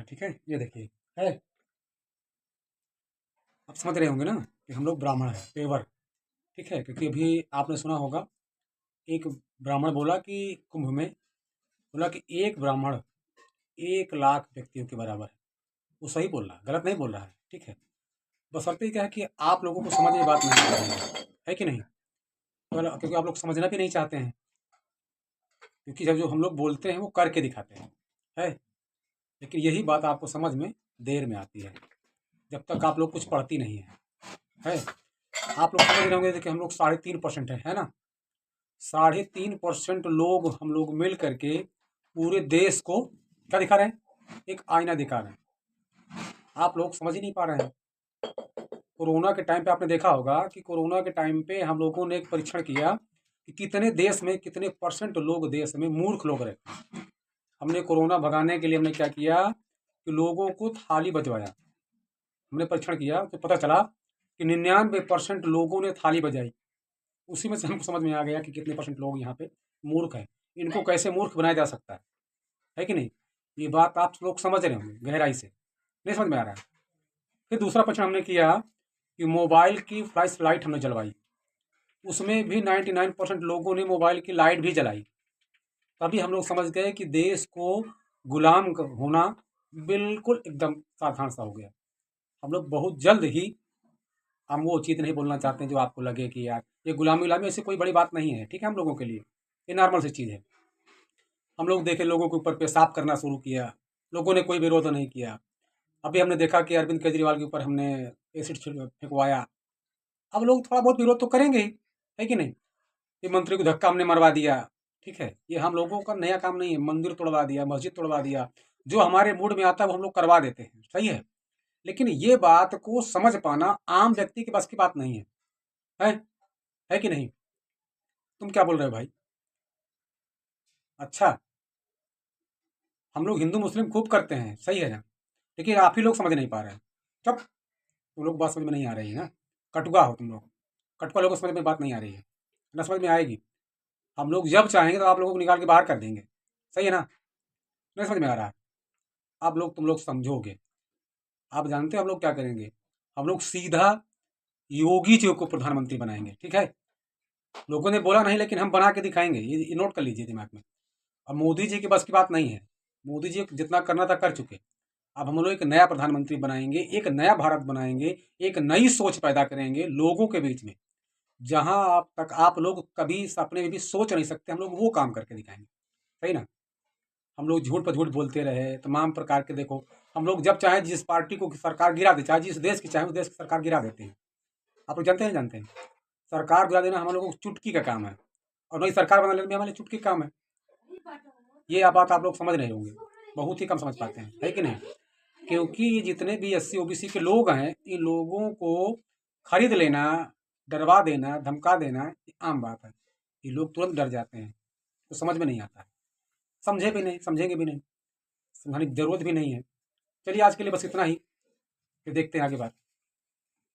ठीक है, ये देखिए है। आप समझ रहे होंगे ना कि हम लोग ब्राह्मण हैं, पेवर। ठीक है, क्योंकि अभी आपने सुना होगा, एक ब्राह्मण बोला कि कुंभ में, बोला कि एक ब्राह्मण 1 लाख व्यक्तियों के बराबर है। वो सही बोल रहा है, गलत नहीं बोल रहा है। ठीक है, बशर्ते क्या है कि आप लोगों को समझ में बात नहीं आ रही है कि नहीं? क्योंकि आप लोग समझना भी नहीं चाहते हैं, क्योंकि जब जो हम लोग बोलते हैं वो करके दिखाते हैं, है। लेकिन यही बात आपको समझ में देर में आती है, जब तक आप लोग कुछ पढ़ती नहीं है। आप लोग समझ रहे होंगे कि हम लोग 3.5% है ना। 3.5% लोग हम लोग मिल करके पूरे देश को क्या दिखा रहे हैं? एक आईना दिखा रहे हैं। आप लोग समझ ही नहीं पा रहे हैं। कोरोना के टाइम पे आपने देखा होगा कि कोरोना के टाइम पे हम लोगों ने एक परीक्षण किया कि कितने देश में कितने % लोग देश में मूर्ख लोग रहते हैं। हमने कोरोना भगाने के लिए हमने क्या किया कि लोगों को थाली बजवाया। हमने परीक्षण किया तो पता चला कि 99% लोगों ने थाली बजाई। उसी में से हमको समझ में आ गया कि कितने % लोग यहाँ पे मूर्ख हैं। इनको कैसे मूर्ख बनाया जा सकता है कि नहीं? ये बात आप लोग समझ रहे होंगे गहराई से, नहीं समझ में आ रहा है? फिर दूसरा परीक्षण हमने किया कि मोबाइल की फ्लैश लाइट हमने जलवाई। उसमें भी 99% लोगों ने मोबाइल की लाइट भी जलाई। तभी हम लोग समझ गए कि देश को गुलाम होना बिल्कुल एकदम साधारण सा हो गया। हम लोग बहुत जल्द ही, हम वो चीज़ नहीं बोलना चाहते हैं जो आपको लगे कि यार ये गुलामी ऐसी कोई बड़ी बात नहीं है। ठीक है, हम लोगों के लिए ये नॉर्मल सी चीज़ है। हम लोग देखे लोगों के ऊपर पेशाब करना शुरू किया, लोगों ने कोई विरोध नहीं किया। अभी हमने देखा कि अरविंद केजरीवाल के ऊपर हमने एसिड फेंकवाया। अब लोग थोड़ा बहुत विरोध तो करेंगे ही, है कि नहीं? ये मंत्री को धक्का हमने मरवा दिया। ठीक है, ये हम लोगों का नया काम नहीं है। मंदिर तोड़वा दिया, मस्जिद तोड़वा दिया, जो हमारे मूड में आता है वो हम लोग करवा देते हैं, सही है। लेकिन ये बात को समझ पाना आम व्यक्ति के बस की बात नहीं है, है, है कि नहीं? तुम क्या बोल रहे हो भाई? अच्छा, हम लोग हिंदू मुस्लिम खूब करते हैं, सही है ना, लेकिन आप ही लोग समझ नहीं पा रहे हैं। चुप, तुम लोग बात समझ में नहीं आ रही है ना। कटुआ हो तुम लोग, कटुआ लोगों को समझ में बात नहीं आ रही है ना, समझ में आएगी। हम लोग जब चाहेंगे तो आप लोगों को निकाल के बाहर कर देंगे, सही है ना? नहीं समझ में आ रहा है? आप लोग, तुम लोग समझोगे। आप जानते हो हम लोग क्या करेंगे? हम लोग सीधा योगी जी को प्रधानमंत्री बनाएंगे। ठीक है, लोगों ने बोला नहीं, लेकिन हम बना के दिखाएंगे। ये नोट कर लीजिए दिमाग में। अब मोदी जी की बस की बात नहीं है। मोदी जी जितना करना था कर चुके। अब हम लोग एक नया प्रधानमंत्री बनाएंगे, एक नया भारत बनाएंगे, एक नई सोच पैदा करेंगे लोगों के बीच में, जहां आप तक आप लोग कभी सपने में भी सोच नहीं सकते। हम लोग वो काम करके दिखाएंगे, सही ना? हम लोग झूठ पर झूठ बोलते रहे तमाम प्रकार के। देखो, हम लोग जब चाहे जिस पार्टी को सरकार गिरा दे, चाहे जिस देश की चाहे उस देश की सरकार गिरा देते हैं। आप लोग जानते हैं, जानते हैं? सरकार गिरा देना हम लोगों को चुटकी का काम है, और नई सरकार बना लेना भी हमारे चुटकी का काम है। ये बात आप लोग समझ रहे होंगे, बहुत ही कम समझ पाते हैं, है कि नहीं? क्योंकि ये जितने भी SC OBC के लोग हैं, इन लोगों को खरीद लेना, डरवा देना, धमका देना ये आम बात है। ये लोग तुरंत डर जाते हैं, तो समझ में नहीं आता है। समझे भी नहीं, समझेंगे भी नहीं, समझाने की जरूरत भी नहीं है। चलिए आज के लिए बस इतना ही, फिर देखते हैं आगे बात।